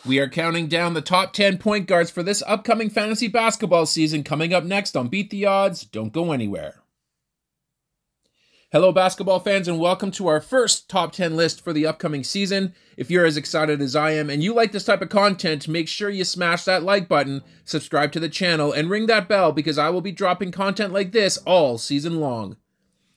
We are counting down the top 10 point guards for this upcoming fantasy basketball season coming up next on Beat the Odds. Don't go anywhere. Hello, basketball fans, and welcome to our first top 10 list for the upcoming season. If you're as excited as I am and you like this type of content, make sure you smash that like button, subscribe to the channel, and ring that bell because I will be dropping content like this all season long.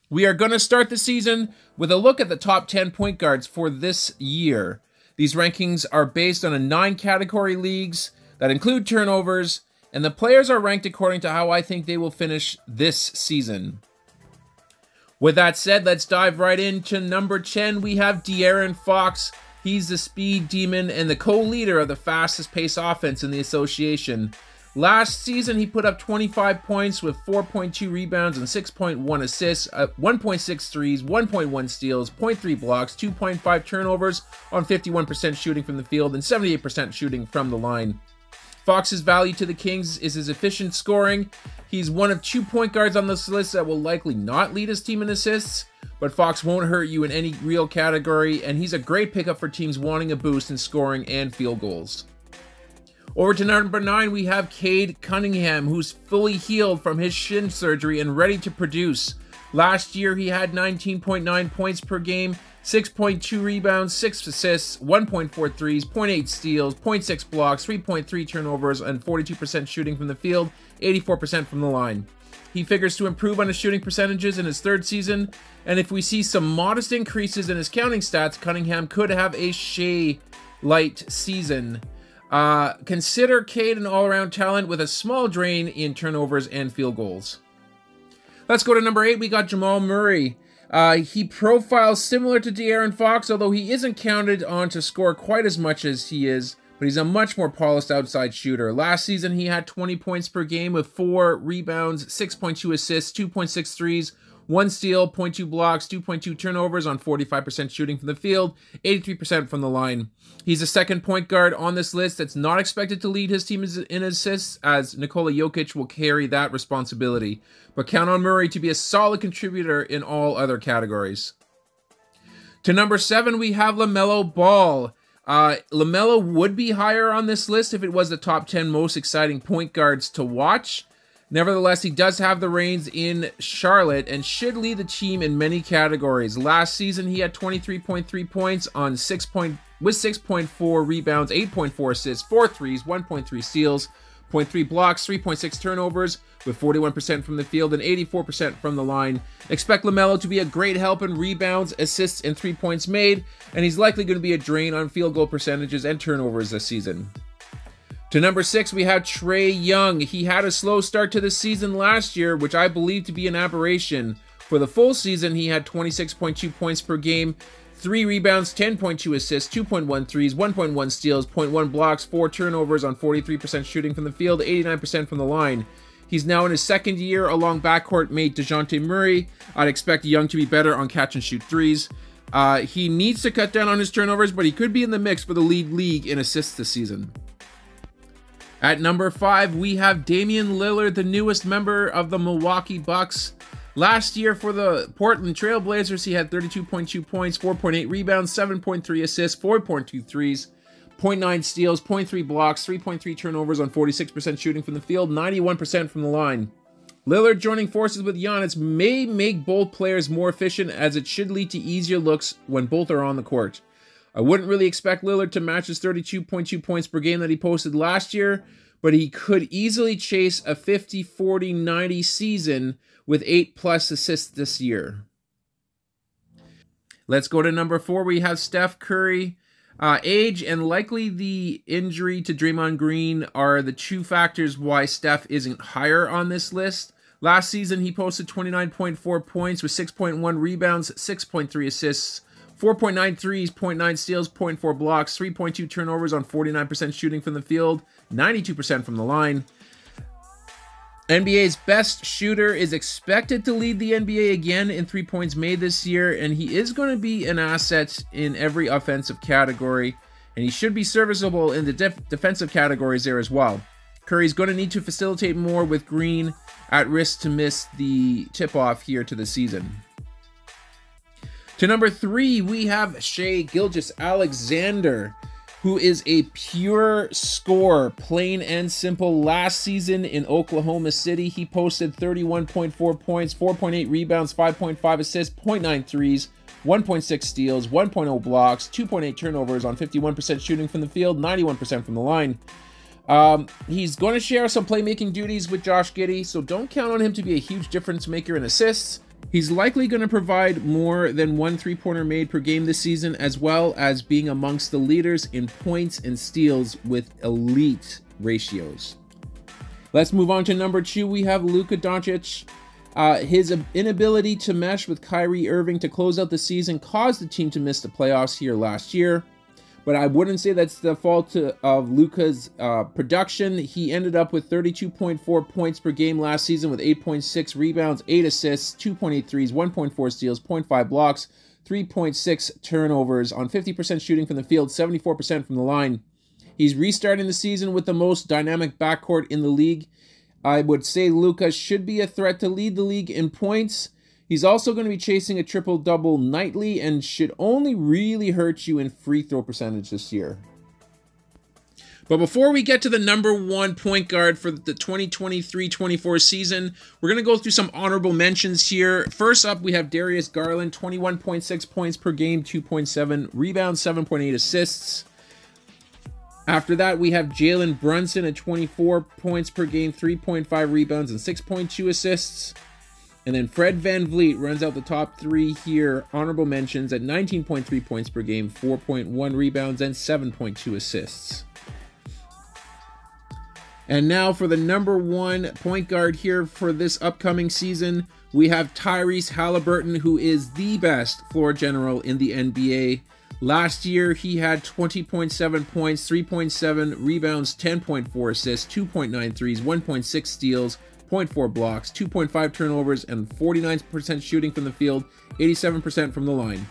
We are going to start the season with a look at the top 10 point guards for this year. These rankings are based on 9 category leagues that include turnovers, and the players are ranked according to how I think they will finish this season. With that said, let's dive right into number 10. We have De'Aaron Fox. He's the speed demon and the co-leader of the fastest pace offense in the association. Last season, he put up 25 points with 4.2 rebounds and 6.1 assists, 1.6 threes, 1.1 steals, 0.3 blocks, 2.5 turnovers on 51% shooting from the field and 78% shooting from the line. Fox's value to the Kings is his efficient scoring. He's one of 2 point guards on this list that will likely not lead his team in assists, but Fox won't hurt you in any real category, and he's a great pickup for teams wanting a boost in scoring and field goals. Over to number 9, we have Cade Cunningham, who's fully healed from his shin surgery and ready to produce. Last year, he had 19.9 points per game, 6.2 rebounds, 6 assists, 1.4 threes, 0.8 steals, 0.6 blocks, 3.3 turnovers, and 42% shooting from the field, 84% from the line. He figures to improve on his shooting percentages in his 3rd season, and if we see some modest increases in his counting stats, Cunningham could have a Shea-light season. Consider Cade an all-around talent with a small drain in turnovers and field goals. Let's go to number 8. We got Jamal Murray. He profiles similar to De'Aaron Fox, although he isn't counted on to score quite as much as he is, but he's a much more polished outside shooter. Last season, he had 20 points per game with 4 rebounds, 6.2 assists, 2.6 threes, 1 steal, 0.2 blocks, 2.2 turnovers on 45% shooting from the field, 83% from the line. He's a second point guard on this list that's not expected to lead his team in assists, as Nikola Jokic will carry that responsibility. But count on Murray to be a solid contributor in all other categories. To number 7, we have LaMelo Ball. LaMelo would be higher on this list if it was the top 10 most exciting point guards to watch. Nevertheless, he does have the reins in Charlotte and should lead the team in many categories. Last season, he had 23.3 points on 6.4 rebounds, 8.4 assists, 4 threes, 1.3 steals, 0.3 blocks, 3.6 turnovers, with 41% from the field and 84% from the line. Expect LaMelo to be a great help in rebounds, assists, and 3 points made, and he's likely going to be a drain on field goal percentages and turnovers this season. To number 6, we have Trae Young. He had a slow start to the season last year, which I believe to be an aberration. For the full season, he had 26.2 points per game, 3 rebounds, 10.2 assists, 2.1 threes, 1.1 steals, 0.1 blocks, 4 turnovers on 43% shooting from the field, 89% from the line. He's now in his 2nd year along backcourt mate DeJounte Murray. I'd expect Young to be better on catch-and-shoot threes. He needs to cut down on his turnovers, but he could be in the mix for the league in assists this season. At number 5, we have Damian Lillard, the newest member of the Milwaukee Bucks. Last year for the Portland Trail Blazers, he had 32.2 points, 4.8 rebounds, 7.3 assists, 4.2 threes, 0.9 steals, 0.3 blocks, 3.3 turnovers on 46% shooting from the field, 91% from the line. Lillard joining forces with Giannis may make both players more efficient, as it should lead to easier looks when both are on the court. I wouldn't really expect Lillard to match his 32.2 points per game that he posted last year, but he could easily chase a 50-40-90 season with 8+ assists this year. Let's go to number 4. We have Steph Curry. Age and likely the injury to Draymond Green are the 2 factors why Steph isn't higher on this list. Last season, he posted 29.4 points with 6.1 rebounds, 6.3 assists, 4.9 threes, 0.9 steals, 0.4 blocks, 3.2 turnovers on 49% shooting from the field, 92% from the line. NBA's best shooter is expected to lead the NBA again in 3 points made this year, and he is going to be an asset in every offensive category, and he should be serviceable in the defensive categories there as well. Curry's going to need to facilitate more with Green at risk to miss the tip-off here to the season. To number 3, we have Shai Gilgeous-Alexander. who is a pure scorer, plain and simple. Last season in Oklahoma City, he posted 31.4 points, 4.8 rebounds, 5.5 assists, 0.9 threes, 1.6 steals, 1.0 blocks, 2.8 turnovers on 51% shooting from the field, 91% from the line. He's going to share some playmaking duties with Josh Giddey, so don't count on him to be a huge difference maker in assists. He's likely going to provide more than 1 3-pointer made per game this season, as well as being amongst the leaders in points and steals with elite ratios. Let's move on to number 2. We have Luka Doncic. His inability to mesh with Kyrie Irving to close out the season caused the team to miss the playoffs here last year. But I wouldn't say that's the fault of Luka's production. He ended up with 32.4 points per game last season with 8.6 rebounds, 8 assists, 2.8 threes, 1.4 steals, 0.5 blocks, 3.6 turnovers on 50% shooting from the field, 74% from the line. He's restarting the season with the most dynamic backcourt in the league. I would say Luka should be a threat to lead the league in points. He's also going to be chasing a triple-double nightly and should only really hurt you in free throw percentage this year. But before we get to the number 1 point guard for the 2023-24 season, we're going to go through some honorable mentions here. First up, we have Darius Garland, 21.6 points per game, 2.7 rebounds, 7.8 assists. After that, we have Jalen Brunson at 24 points per game, 3.5 rebounds, and 6.2 assists. And then Fred VanVleet runs out the top 3 here. Honorable mentions at 19.3 points per game, 4.1 rebounds, and 7.2 assists. And now for the number 1 point guard here for this upcoming season, we have Tyrese Halliburton, who is the best floor general in the NBA. Last year, he had 20.7 points, 3.7 rebounds, 10.4 assists, 2.9 threes, 1.6 steals, 0.4 blocks, 2.5 turnovers, and 49% shooting from the field, 87% from the line.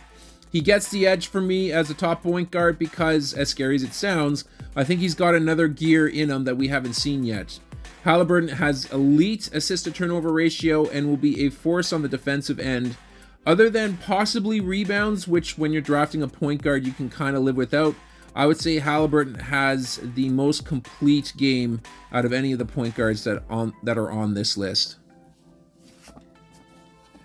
He gets the edge for me as a top point guard because, as scary as it sounds, I think he's got another gear in him that we haven't seen yet. Halliburton has elite assist-to-turnover ratio and will be a force on the defensive end. Other than possibly rebounds, which when you're drafting a point guard you can kind of live without, I would say Halliburton has the most complete game out of any of the point guards that are on this list.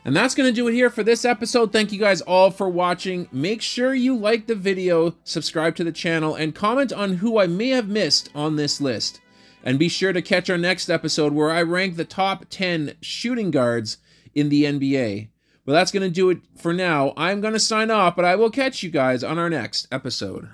And that's going to do it here for this episode. Thank you guys all for watching. Make sure you like the video, subscribe to the channel, and comment on who I may have missed on this list. And be sure to catch our next episode where I rank the top 10 shooting guards in the NBA. Well, that's going to do it for now. I'm going to sign off, but I will catch you guys on our next episode.